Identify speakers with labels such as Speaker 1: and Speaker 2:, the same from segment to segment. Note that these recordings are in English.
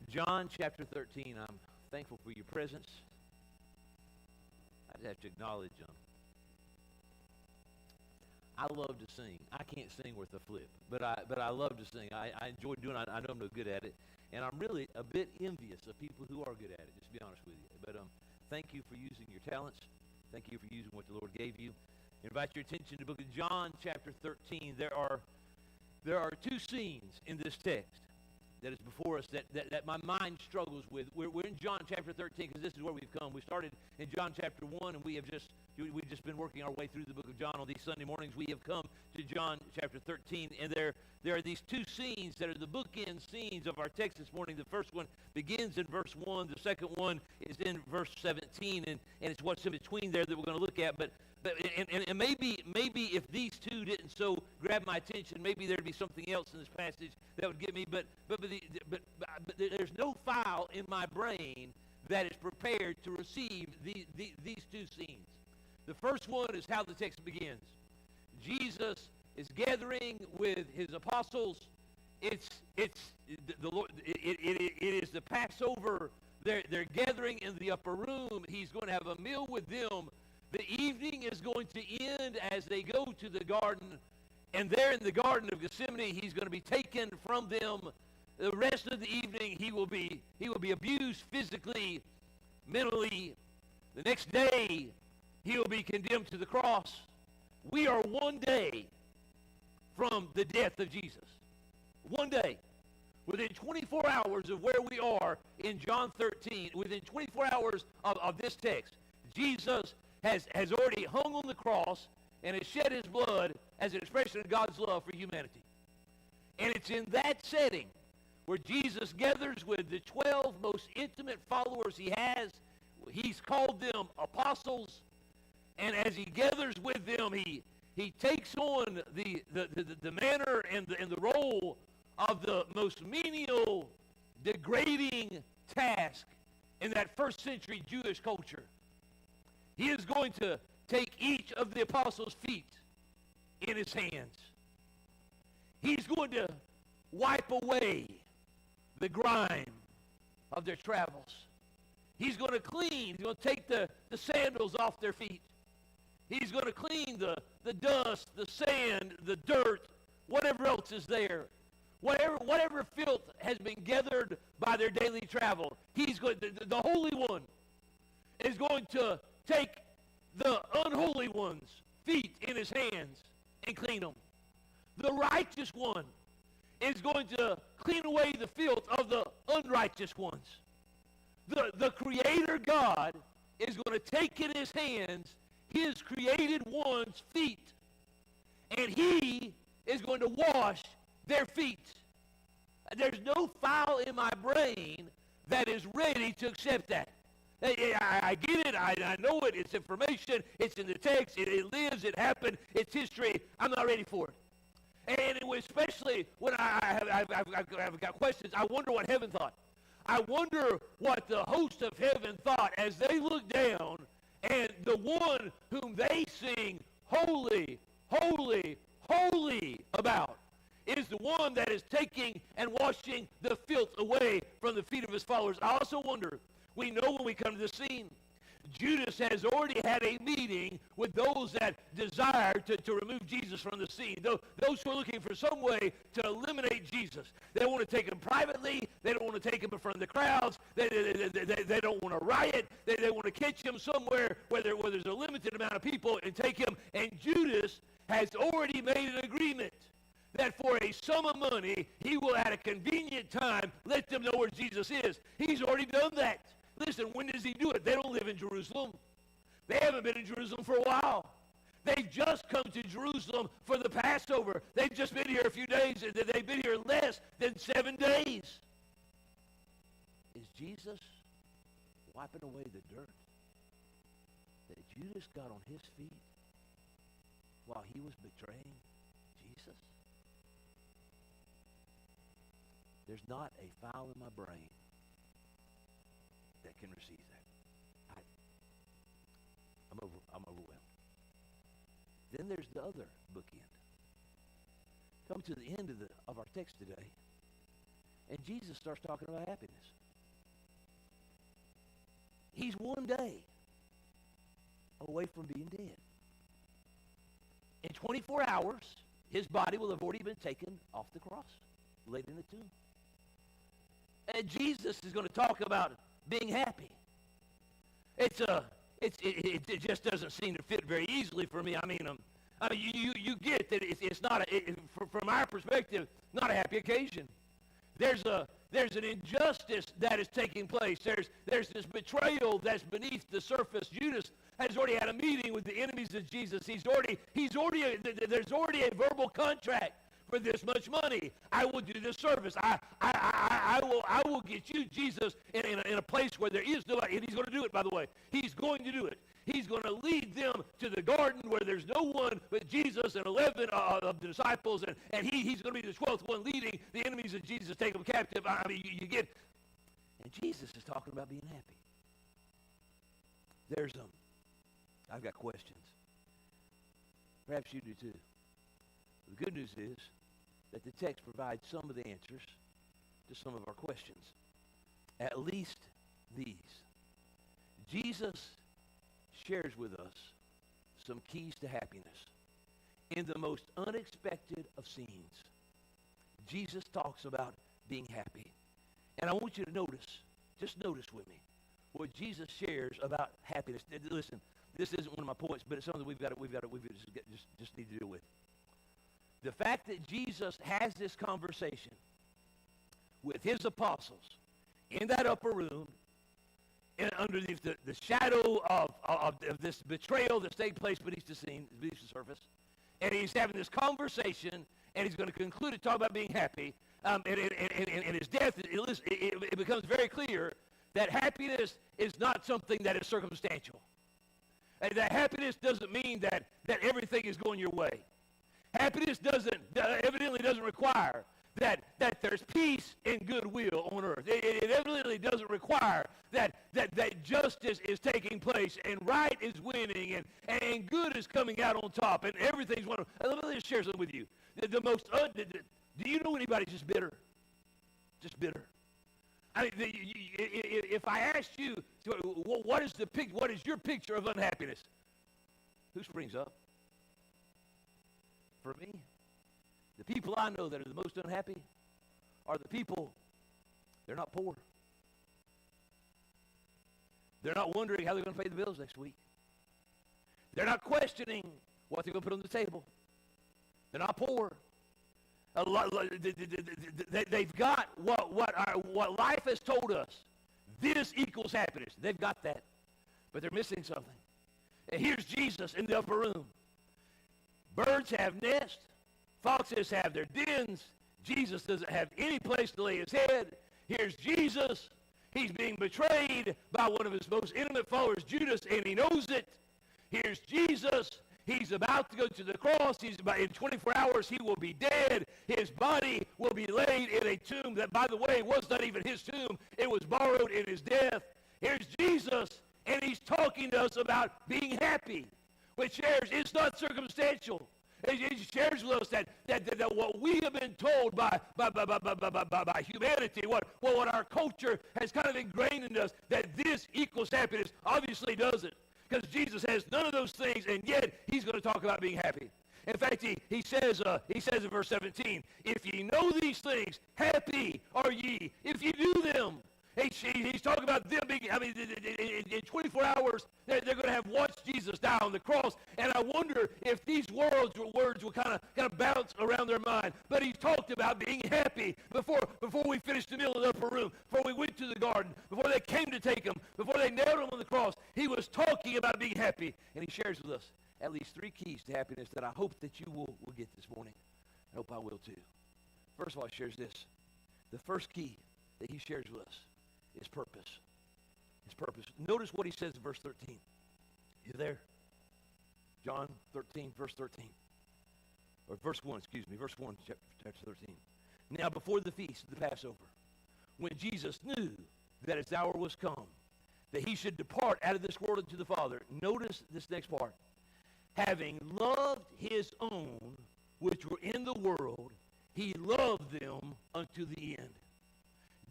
Speaker 1: John chapter 13. I'm thankful for your presence. I just have to acknowledge them. I love to sing. I can't sing worth a flip, but I love to sing. I enjoy doing it. I know I'm no good at it, and I'm really a bit envious of people who are good at it, just to be honest with you. But thank you for using your talents. Thank you for using what the Lord gave you. Invite your attention to the book of John chapter 13. There are two scenes in this text that is before us that my mind struggles with. We're in John chapter 13 because this is where we've come. We started in John chapter 1, and we've just been working our way through the book of John on these Sunday mornings. We have come to John chapter 13, and there are these two scenes that are the bookend scenes of our text this morning. The first one begins in verse 1. The second one is in verse 17, and it's what's in between there that we're going to look at. But maybe if these two didn't so grab my attention, maybe there'd be something else in this passage that would get me. But there's no file in my brain that is prepared to receive these two scenes. The first one is how the text begins. Jesus is gathering with his apostles. It's the Lord. It is the Passover. They're gathering in the upper room. He's going to have a meal with them. The evening is going to end as they go to the garden, and there in the Garden of Gethsemane, he's going to be taken from them. The rest of the evening, he will be abused physically, mentally. The next day, he will be condemned to the cross. We are one day from the death of Jesus. One day. Within 24 hours of where we are in John 13, within 24 hours of this text, Jesus has already hung on the cross and has shed his blood as an expression of God's love for humanity. And it's in that setting where Jesus gathers with the 12 most intimate followers he has. He's called them apostles. And as he gathers with them, he takes on the manner and the role of the most menial, degrading task in that first century Jewish culture. He is going to take each of the apostles' feet in his hands. He's going to wipe away the grime of their travels. He's going to take the sandals off their feet. He's going to clean the dust, the sand, the dirt, whatever else is there. Whatever filth has been gathered by their daily travel. The Holy One is going to take the unholy one's feet in his hands and clean them. The righteous one is going to clean away the filth of the unrighteous ones. The Creator God is going to take in his hands his created one's feet, and he is going to wash their feet. There's no file in my brain that is ready to accept that. I get it. I know it. It's information. It's in the text. It lives. It happened. It's history. I'm not ready for it. And especially when I've got questions, I wonder what heaven thought. I wonder what the host of heaven thought as they look down, and the one whom they sing holy, holy, holy about is the one that is taking and washing the filth away from the feet of his followers. I also wonder, we know when we come to the scene, Judas has already had a meeting with those that desire to remove Jesus from the scene. Those who are looking for some way to eliminate Jesus. They want to take him privately. They don't want to take him in front of the crowds. They don't want to riot. They want to catch him somewhere where there's a limited amount of people and take him. And Judas has already made an agreement that for a sum of money, he will at a convenient time let them know where Jesus is. He's already done that. Listen, when does he do it? They don't live in Jerusalem. They haven't been in Jerusalem for a while. They've just come to Jerusalem for the Passover. They've just been here a few days, and they've been here less than 7 days. Is Jesus wiping away the dirt that Judas got on his feet while he was betraying Jesus? There's not a file in my brain that can receive that. I'm overwhelmed. Then there's the other bookend. Come to the end of our text today, And Jesus starts talking about happiness. He's one day away from being dead. In 24 hours, his body will have already been taken off the cross, laid in the tomb. And Jesus is going to talk about being happy. It just doesn't seem to fit very easily for me. I mean, you get that it's not, from our perspective, not a happy occasion. There's an injustice that is taking place. There's this betrayal that's beneath the surface. Judas has already had a meeting with the enemies of Jesus. There's already a verbal contract for this much money. I will do this service. I will get you, Jesus, in a place where there is nobody. And he's going to do it, by the way. He's going to do it. He's going to lead them to the garden where there's no one but Jesus and 11 of the disciples, and he's going to be the 12th one leading the enemies of Jesus, take them captive. I mean, you get, and Jesus is talking about being happy. I've got questions. Perhaps you do too. The good news is that the text provides some of the answers to some of our questions. At least these. Jesus shares with us some keys to happiness. In the most unexpected of scenes, Jesus talks about being happy. And I want you to notice, just notice with me, what Jesus shares about happiness. Listen, this isn't one of my points, but it's something we've got to just need to deal with. The fact that Jesus has this conversation with his apostles in that upper room, underneath the shadow of this betrayal that's taking place beneath the surface, and he's having this conversation, and he's going to conclude it, talk about being happy, and his death, it becomes very clear that happiness is not something that is circumstantial. And that happiness doesn't mean that everything is going your way. Happiness evidently doesn't require that there's peace and goodwill on earth. It evidently doesn't require that justice is taking place and right is winning and good is coming out on top and everything's wonderful. Let me just share something with you. Do you know anybody just bitter? Just bitter. I mean, if I asked you, what is your picture of unhappiness? Who springs up? For me, the people I know that are the most unhappy are the people, they're not poor. They're not wondering how they're going to pay the bills next week. They're not questioning what they're going to put on the table. They're not poor. They've got what life has told us. This equals happiness. They've got that, but they're missing something. And here's Jesus in the upper room. Birds have nests. Foxes have their dens. Jesus doesn't have any place to lay his head. Here's Jesus. He's being betrayed by one of his most intimate followers, Judas, and he knows it. Here's Jesus. He's about to go to the cross. In 24 hours, he will be dead. His body will be laid in a tomb that, by the way, was not even his tomb. It was borrowed in his death. Here's Jesus, and he's talking to us about being happy, which shares it's not circumstantial. It shares with us that what we have been told by humanity, what our culture has kind of ingrained in us, that this equals happiness, obviously doesn't. Because Jesus has none of those things, and yet he's going to talk about being happy. In fact, he says in verse 17, if ye know these things, happy are ye if ye do them. He's talking about them being, in 24 hours, they're going to have watched Jesus die on the cross. And I wonder if these words will kind of bounce around their mind. But he talked about being happy before we finished the meal in the upper room, before we went to the garden, before they came to take him, before they nailed him on the cross. He was talking about being happy. And he shares with us at least 3 keys to happiness that I hope that you will get this morning. I hope I will too. First of all, he shares this. The first key that he shares with us is purpose. His purpose. Notice what he says in verse 13. You there? John 13, verse 13. Or verse 1, verse 1, chapter 13. Now before the feast of the Passover, when Jesus knew that his hour was come, that he should depart out of this world into the Father, notice this next part. Having loved his own which were in the world, he loved them unto the end.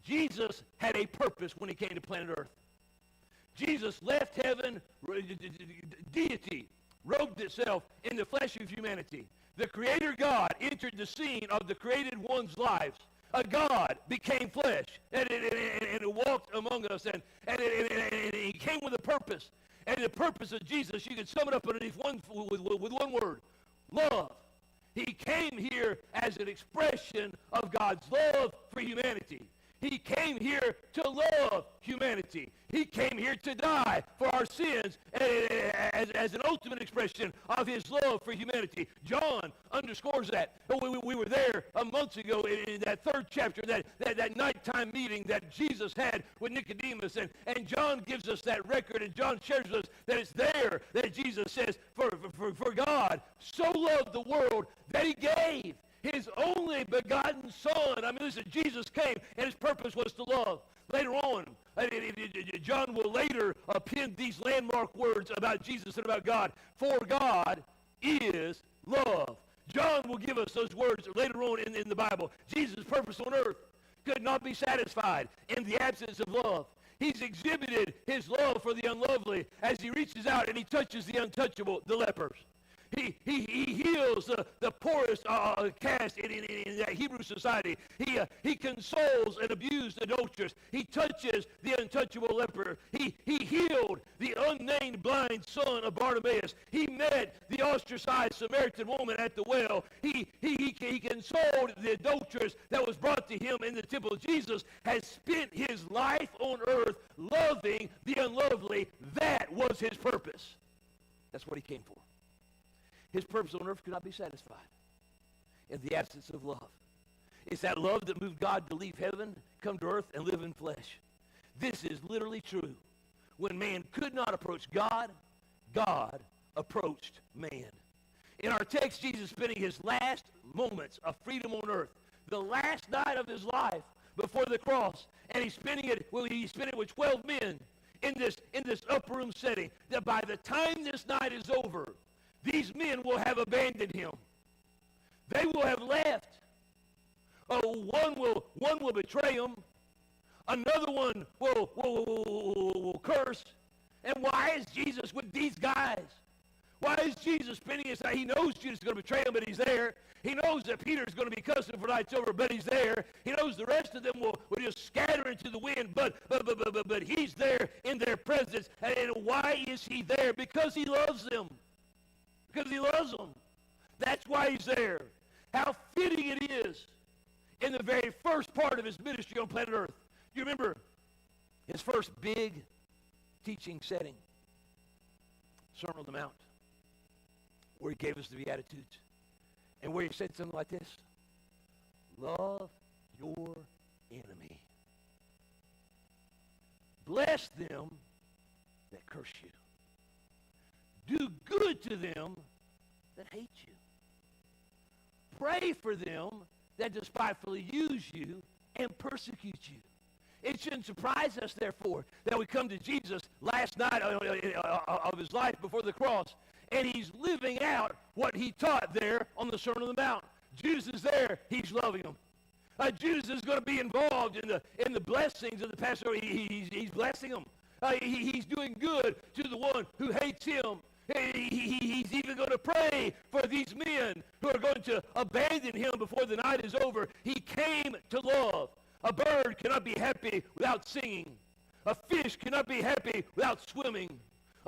Speaker 1: Jesus had a purpose when he came to planet Earth. Jesus left heaven, deity robed itself in the flesh of humanity. The Creator God entered the scene of the created one's lives. A God became flesh and walked among us, and he came with a purpose. And the purpose of Jesus, you can sum it up underneath with one word: love. He came here as an expression of God's love for humanity. He came here to love humanity. He came here to die for our sins as an ultimate expression of his love for humanity. John underscores that. We were there months ago in that third chapter, that nighttime meeting that Jesus had with Nicodemus. And John gives us that record, and John shares with us that it's there that Jesus says, for God so loved the world that he gave his only begotten Son. I mean, listen, Jesus came, and his purpose was to love. Later on, John will later pen these landmark words about Jesus and about God. For God is love. John will give us those words later on in the Bible. Jesus' purpose on earth could not be satisfied in the absence of love. He's exhibited his love for the unlovely as he reaches out and he touches the untouchable, the lepers. He heals the poorest caste in that Hebrew society. He consoles an abused adulteress. He touches the untouchable leper. He healed the unnamed blind son of Bartimaeus. He met the ostracized Samaritan woman at the well. He consoled the adulteress that was brought to him in the temple. Jesus has spent his life on earth loving the unlovely. That was his purpose. That's what he came for. His purpose on earth could not be satisfied in the absence of love. It's that love that moved God to leave heaven, come to earth, and live in flesh. This is literally true. When man could not approach God, God approached man. In our text, Jesus spending his last moments of freedom on earth, the last night of his life before the cross, and he spent it with 12 men in this upper room setting, that by the time this night is over, these men will have abandoned him. They will have left. One will betray him. Another one will curse. And why is Jesus with these guys? Why is Jesus spending his time? He knows Judas is going to betray him, but he's there. He knows that Peter's going to be cussing for night's over, but he's there. He knows the rest of them will just scatter into the wind, but he's there in their presence. And why is he there? Because he loves them. Because he loves them. That's why he's there. How fitting it is in the very first part of his ministry on planet Earth. You remember his first big teaching setting, Sermon on the Mount, where he gave us the Beatitudes, and where he said something like this: love your enemy. Bless them that curse you. Do good to them that hate you. Pray for them that despitefully use you and persecute you. It shouldn't surprise us, therefore, that we come to Jesus last night of his life before the cross, and he's living out what he taught there on the Sermon on the Mount. Judas is there. He's loving them. Judas is going to be involved in the blessings of the Passover. He's blessing them. He's doing good to the one who hates him. He's even going to pray for these men who are going to abandon him before the night is over. He came to love. A bird cannot be happy without singing. A fish cannot be happy without swimming.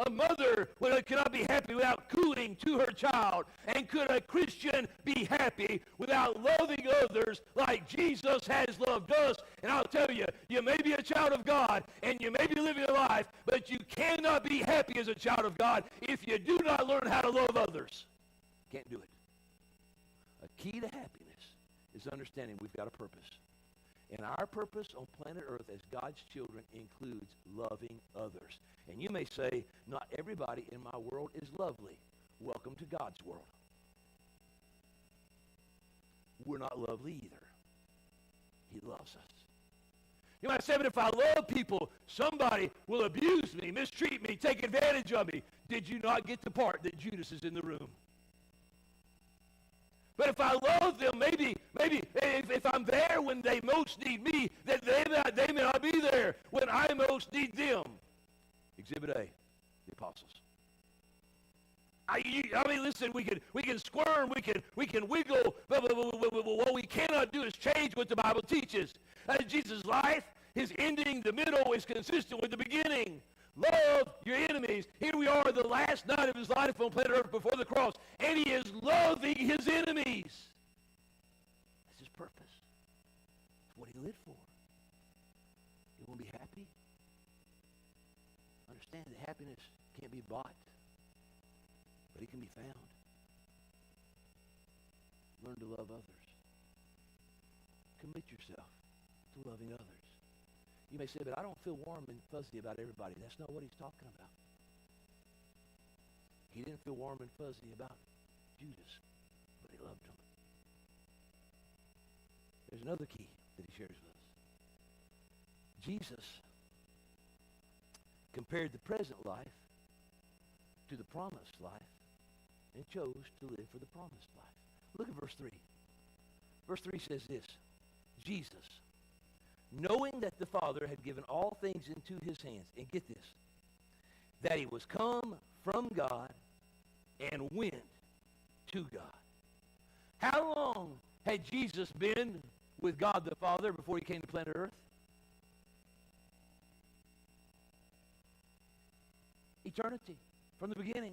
Speaker 1: A mother cannot be happy without cooing to her child. And could a Christian be happy without loving others like Jesus has loved us? And I'll tell you, you may be a child of God and you may be living a life, but you cannot be happy as a child of God if you do not learn how to love others. Can't do it. A key to happiness is understanding we've got a purpose. And our purpose on planet Earth as God's children includes loving others. And you may say, not everybody in my world is lovely. Welcome to God's world. We're not lovely either. He loves us. You might say, but if I love people, somebody will abuse me, mistreat me, take advantage of me. Did you not get the part that Judas is in the room? But if I love them, maybe if I'm there when they most need me, that they may not be there when I most need them. Exhibit A, the apostles. I mean, listen, we can squirm, we can wiggle, but what we cannot do is change what the Bible teaches. Jesus' life, his ending, the middle is consistent with the beginning. Love your enemies. Here we are, the last night of his life on planet Earth before the cross, and he is loving his enemies. That's his purpose. That's what he lived for. You want to be happy? Understand that happiness can't be bought, but it can be found. Learn to love others. Commit yourself to loving others. You may say, but I don't feel warm and fuzzy about everybody. That's not what he's talking about. He didn't feel warm and fuzzy about Judas, but he loved him. There's another key that he shares with us. Jesus compared the present life to the promised life and chose to live for the promised life. Look at verse 3. Verse 3 says this, Jesus, knowing that the Father had given all things into his hands, and get this, that he was come from God and went to God. How long had Jesus been with God the Father before he came to planet Earth? Eternity, from the beginning.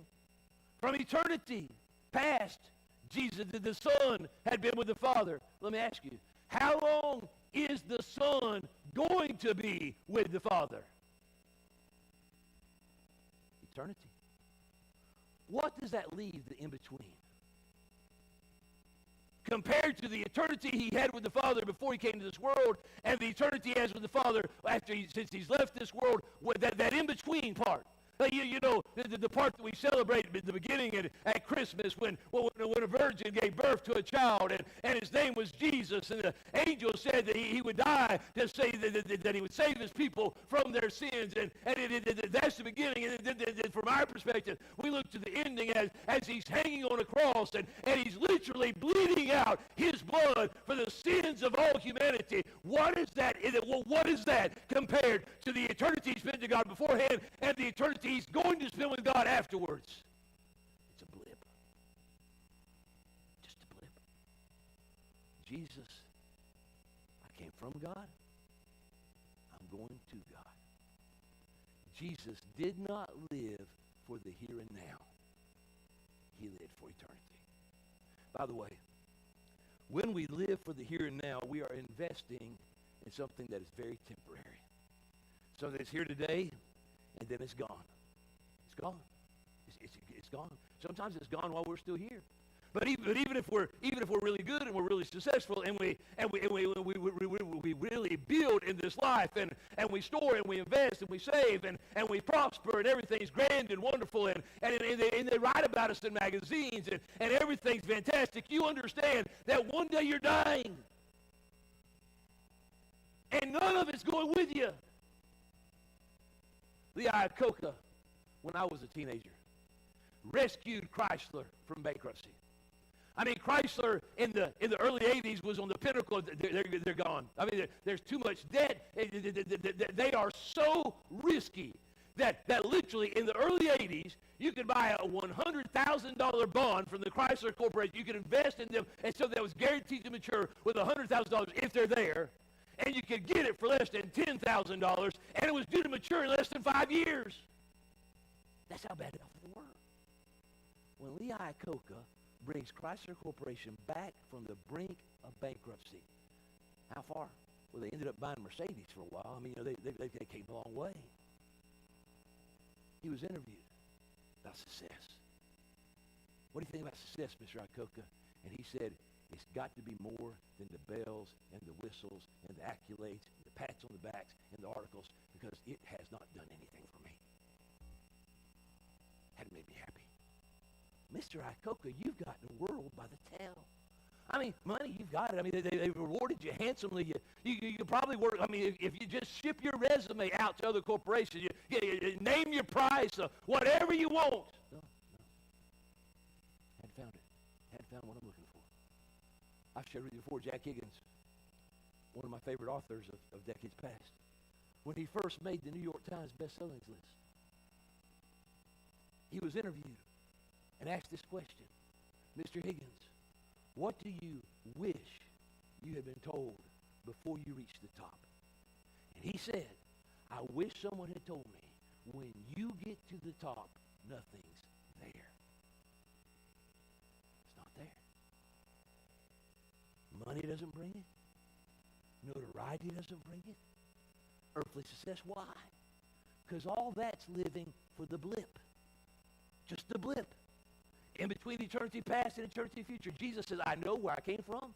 Speaker 1: From eternity past, Jesus, the Son, had been with the Father. Let me ask you, how long is the Son going to be with the Father? Eternity. What does that leave the in-between? Compared to the eternity he had with the Father before he came to this world, and the eternity he has with the Father since he's left this world, that in-between part. You know, the part that we celebrate at the beginning at Christmas when a virgin gave birth to a child and his name was Jesus, and the angel said that he would die to say that he would save his people from their sins, and that's the beginning. And then from our perspective, we look to the ending as he's hanging on a cross and he's literally bleeding out his blood for the sins of all humanity. What is that? What is that compared to the eternity he spent to God beforehand and the eternity he's going to spend with God afterwards? It's a blip. Just a blip. Jesus, I came from God. I'm going to God. Jesus did not live for the here and now. He lived for eternity. By the way, when we live for the here and now, we are investing in something that is very temporary. Something that's here today, and then it's gone. It's gone. It's gone. Sometimes it's gone while we're still here. But even if we're really good and we're really successful and we really build in this life and we store and we invest and we save and we prosper and everything's grand and wonderful and they write about us in magazines and everything's fantastic, you understand that one day you're dying and none of it's going with you. Lithia, when I was a teenager, rescued Chrysler from bankruptcy. I mean, Chrysler in the early 80s was on the pinnacle. They're gone. I mean, there's too much debt. They are so risky that literally in the early 80s, you could buy a $100,000 bond from the Chrysler Corporation. You could invest in them, and so that was guaranteed to mature with $100,000 if they're there. And you could get it for less than $10,000, and it was due to mature in less than 5 years. That's how bad they were. When Lithia brings Chrysler Corporation back from the brink of bankruptcy, how far? Well, they ended up buying Mercedes for a while. I mean, they came a long way. He was interviewed about success. What do you think about success, Mr. Ikoka? And he said, it's got to be more than the bells and the whistles and the accolades, and the pats on the backs and the articles, because it has not done anything for me. Hadn't made me happy. Mr. Ikoka, you've got the world by the tail. I mean, money, you've got it. I mean, they rewarded you handsomely. You probably work. I mean, if you just ship your resume out to other corporations, you name your price, whatever you want. No. Hadn't found it. Hadn't found what I'm looking for. I've shared with you before, Jack Higgins, one of my favorite authors of decades past, when he first made the New York Times bestsellers list, he was interviewed and asked this question: Mr. Higgins, what do you wish you had been told before you reached the top? And he said, I wish someone had told me, when you get to the top, nothing's there. It's not there. Money doesn't bring it. Notoriety doesn't bring it. Earthly success. Why? Because all that's living for the blip. Just the blip. In between eternity past and eternity future, Jesus says, I know where I came from,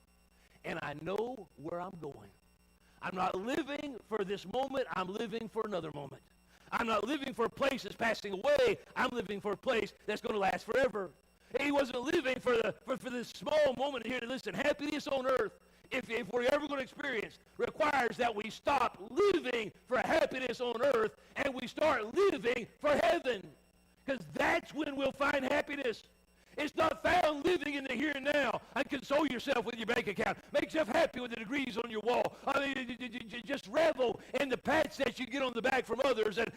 Speaker 1: and I know where I'm going. I'm not living for this moment. I'm living for another moment. I'm not living for a place that's passing away. I'm living for a place that's going to last forever. He wasn't living for this small moment here. Listen, happiness on earth, if we're ever going to experience, requires that we stop living for happiness on earth and we start living for heaven. Because that's when we'll find happiness. It's not found living in the here and now and console yourself with your bank account. Make yourself happy with the degrees on your wall. I mean, just revel in the pats that you get on the back from others and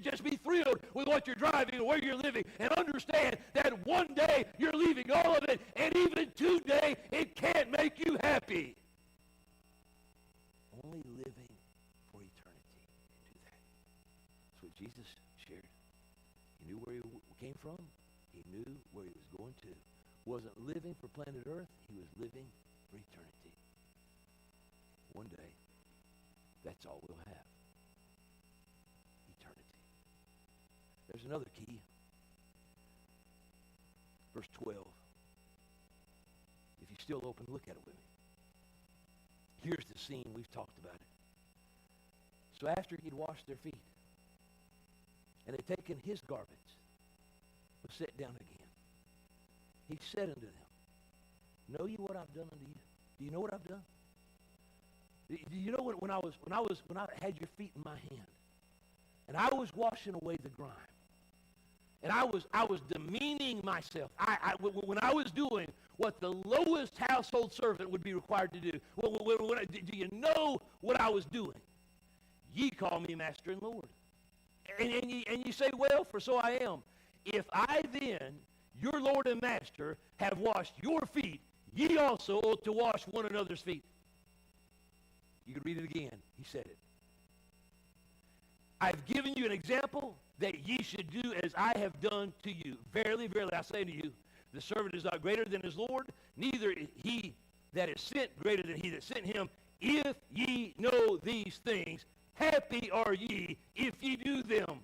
Speaker 1: just be thrilled with what you're driving and where you're living, and understand that one day you're leaving all of it, and even today it can't make you happy. Only living for eternity can do that. That's what Jesus shared. He knew where he came from. He knew where he was going to. Wasn't living for planet Earth. He was living for eternity. One day, that's all we'll have. Eternity. There's another key. Verse 12. If you're still open, look at it with me. Here's the scene. We've talked about it. So after he'd washed their feet, and they'd taken his garments, was set down again, he said unto them, know you what I've done unto you? Do you know what I've done? Do you know when I had your feet in my hand, and I was washing away the grime, and I was demeaning myself. When I was doing what the lowest household servant would be required to do. Do you know what I was doing? Ye call me Master and Lord. And you say, well, for so I am. If I then, your Lord and Master, have washed your feet, ye also ought to wash one another's feet. You can read it again. He said it. I've given you an example that ye should do as I have done to you. Verily, verily, I say to you, the servant is not greater than his Lord, neither is he that is sent greater than he that sent him. If ye know these things, happy are ye if ye do them.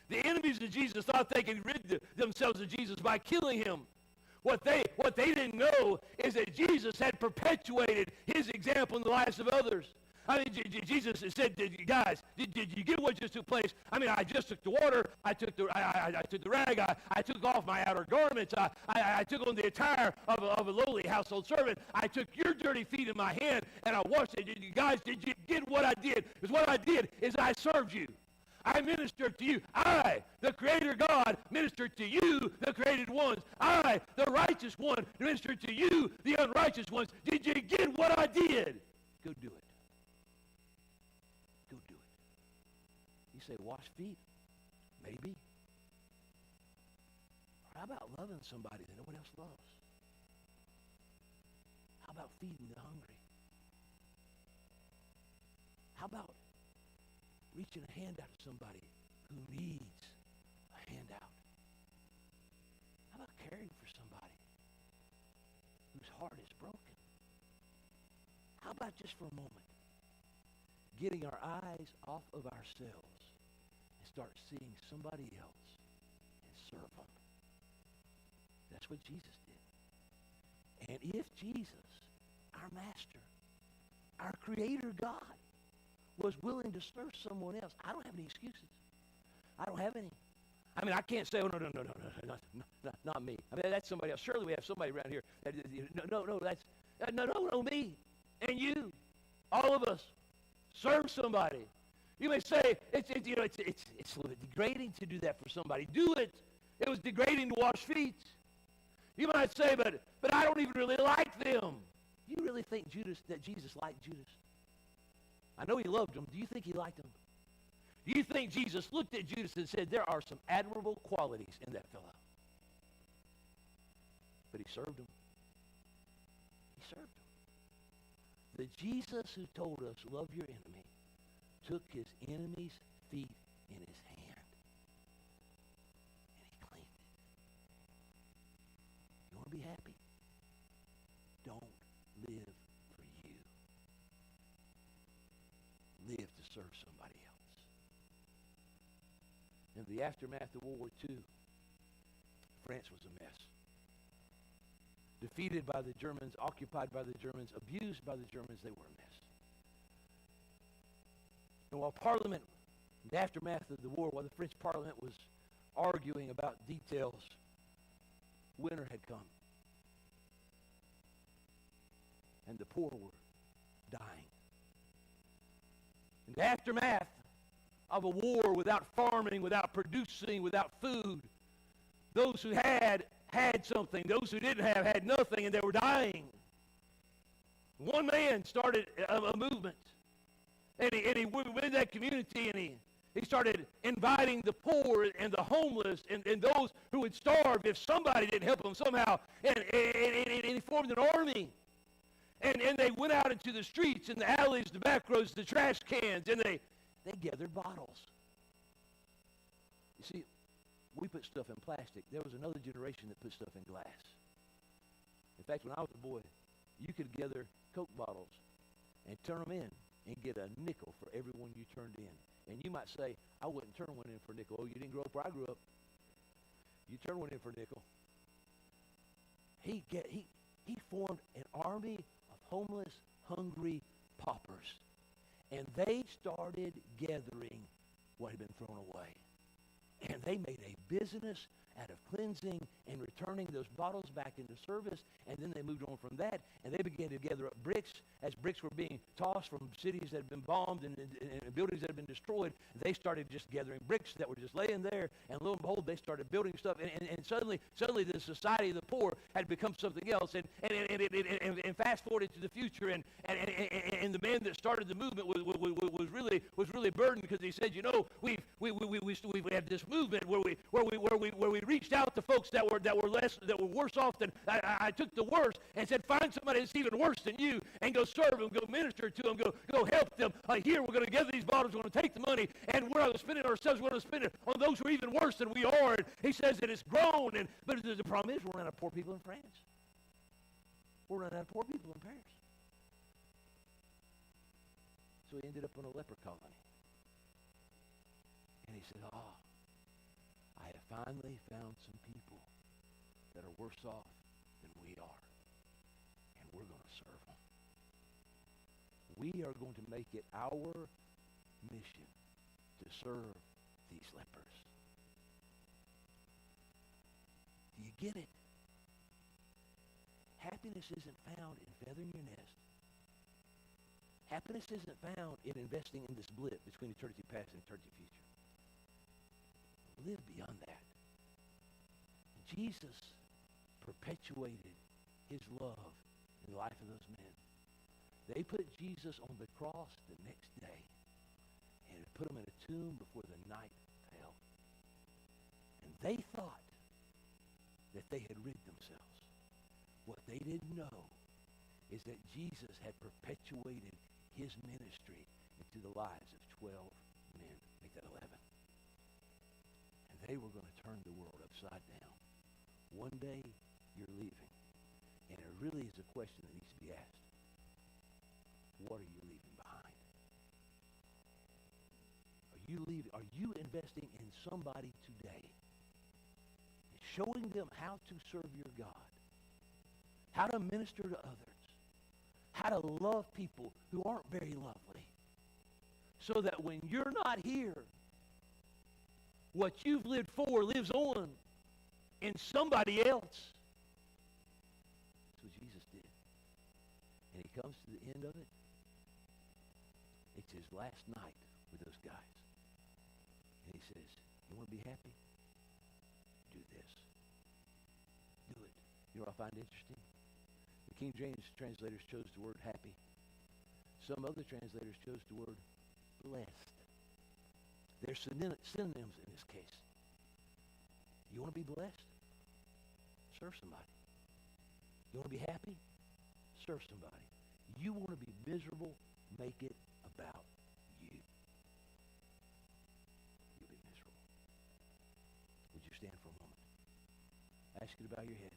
Speaker 1: The enemies of Jesus thought they could rid themselves of Jesus by killing him. What they didn't know is that Jesus had perpetuated his example in the lives of others. I mean, Jesus said, guys, did you get what just took place? I mean, I just took the water, I took the rag, I took off my outer garments, I took on the attire of a lowly household servant, I took your dirty feet in my hand, and I washed it. Guys, did you get what I did? Because what I did is I served you. I ministered to you. I, the Creator God, ministered to you, the created ones. I, the righteous one, ministered to you, the unrighteous ones. Did you get what I did? Go do it. Go do it. You say, wash feet? Maybe. Or how about loving somebody that no one else loves? How about feeding the hungry? How about reaching a hand out to somebody who needs a handout? How about caring for somebody whose heart is broken? How about just for a moment, getting our eyes off of ourselves and start seeing somebody else and serve them? That's what Jesus did. And if Jesus, our Master, our Creator God, was willing to serve someone else, I don't have any excuses. I don't have any. I mean, I can't say, oh, no, not me. I mean, that's somebody else. Surely we have somebody around here. No, me and you, all of us, serve somebody. You may say, it's a little bit degrading to do that for somebody. Do it. It was degrading to wash feet. You might say, but I don't even really like them. You really think that Jesus liked Judas? I know he loved him. Do you think he liked him? Do you think Jesus looked at Judas and said, there are some admirable qualities in that fellow? But he served him. He served him. The Jesus who told us, love your enemy, took his enemy's feet in his hand. And he cleaned it. You want to be happy? Don't live for you. Live to serve somebody else. In the aftermath of World War II, France was a mess. Defeated by the Germans, occupied by the Germans, abused by the Germans, they were a mess. And while Parliament, in the aftermath of the war, while the French Parliament was arguing about details, winter had come. And the poor were dying. In the aftermath of a war without farming, without producing, without food, those who had something. Those who didn't have had nothing, and they were dying. One man started a movement. And he went in that community, and he started inviting the poor and the homeless and those who would starve if somebody didn't help them somehow. And he formed an army. And they went out into the streets and the alleys, the back roads, the trash cans, and they gathered bottles. You see, we put stuff in plastic. There was another generation that put stuff in glass. In fact, when I was a boy, you could gather Coke bottles and turn them in and get a nickel for every one you turned in. And you might say, I wouldn't turn one in for a nickel. Oh, you didn't grow up where I grew up. You turn one in for a nickel. He formed an army of homeless, hungry paupers. And they started gathering what had been thrown away. And they made a business out of cleansing and returning those bottles back into service. And then they moved on from that, and they began to gather up bricks as bricks were being tossed from cities that had been bombed and buildings that had been destroyed. They started just gathering bricks that were just laying there, and lo and behold, they started building stuff. And suddenly the society of the poor had become something else. And fast forward into the future, and the man that started the movement was really burdened, because he said, you know, we had this movement where we reached out to folks that were worse off than I took the worst and said, find somebody that's even worse than you and go serve them, go minister to them, go help them. Here, we're going to gather these bottles, we're going to take the money, and we're not going to spend it ourselves, we're going to spend it on those who are even worse than we are. And he says that it's grown, but the problem is we're running out of poor people in France. We're running out of poor people in Paris. So he ended up in a leper colony. And he said, I have finally found some people that are worse off than we are. And we're going to serve them. We are going to make it our mission to serve these lepers. Do you get it? Happiness isn't found in feathering your nest. Happiness isn't found in investing in this blip between eternity past and eternity future. Live beyond that. Jesus perpetuated his love in the life of those men. They put Jesus on the cross the next day and put him in a tomb before the night fell. And they thought that they had rigged themselves. What they didn't know is that Jesus had perpetuated his ministry into the lives of 12 men. Make that 11. And they were going to turn the world upside down. One day, you're leaving. And it really is a question that needs to be asked. What are you leaving behind? Are you investing in somebody today? And showing them how to serve your God. How to minister to others. How to love people who aren't very lovely. So that when you're not here, what you've lived for lives on in somebody else. That's what Jesus did. And he comes to the end of it. It's his last night with those guys. And he says, you want to be happy? Do this. Do it. You know what I find interesting? The King James translators chose the word happy. Some other translators chose the word blessed. There's synonyms in this case. You want to be blessed? Serve somebody. You want to be happy? Serve somebody. You want to be miserable? Make it about you. You'll be miserable. Would you stand for a moment? I ask you to bow your head.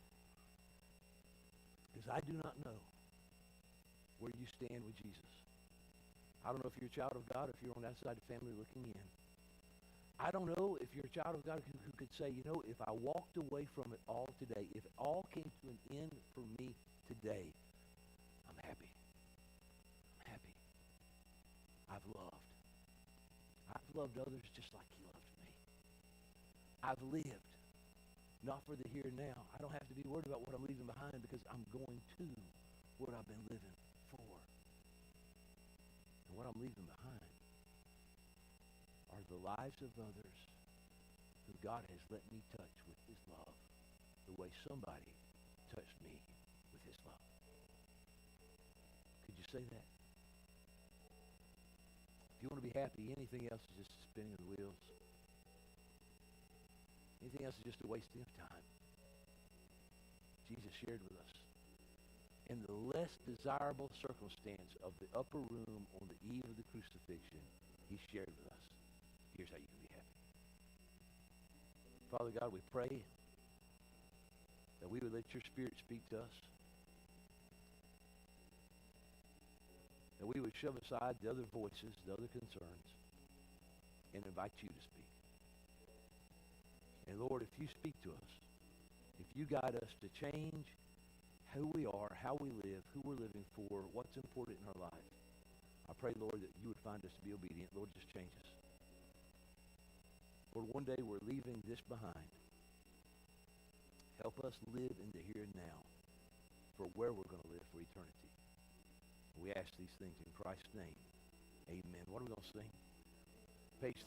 Speaker 1: Because I do not know where you stand with Jesus. I don't know if you're a child of God or if you're on the outside of the family looking in. I don't know if you're a child of God who could say, you know, if I walked away from it all today, if it all came to an end for me today, I'm happy. I'm happy. I've loved. I've loved others just like he loved me. I've lived. Not for the here and now. I don't have to be worried about what I'm leaving behind because I'm going to what I've been living for. And what I'm leaving behind are the lives of others who God has let me touch with his love the way somebody touched me with his love. Could you say that? If you want to be happy, anything else is just spinning the wheels. Anything else is just a wasting of time. Jesus shared with us. In the less desirable circumstance of the upper room on the eve of the crucifixion, he shared with us. Here's how you can be happy. Father God, we pray that we would let your Spirit speak to us. That we would shove aside the other voices, the other concerns, and invite you to speak. And Lord, if you speak to us, if you guide us to change who we are, how we live, who we're living for, what's important in our life, I pray, Lord, that you would find us to be obedient. Lord, just change us. Lord, one day we're leaving this behind. Help us live in the here and now for where we're going to live for eternity. We ask these things in Christ's name. Amen. What are we going to sing? Page 3.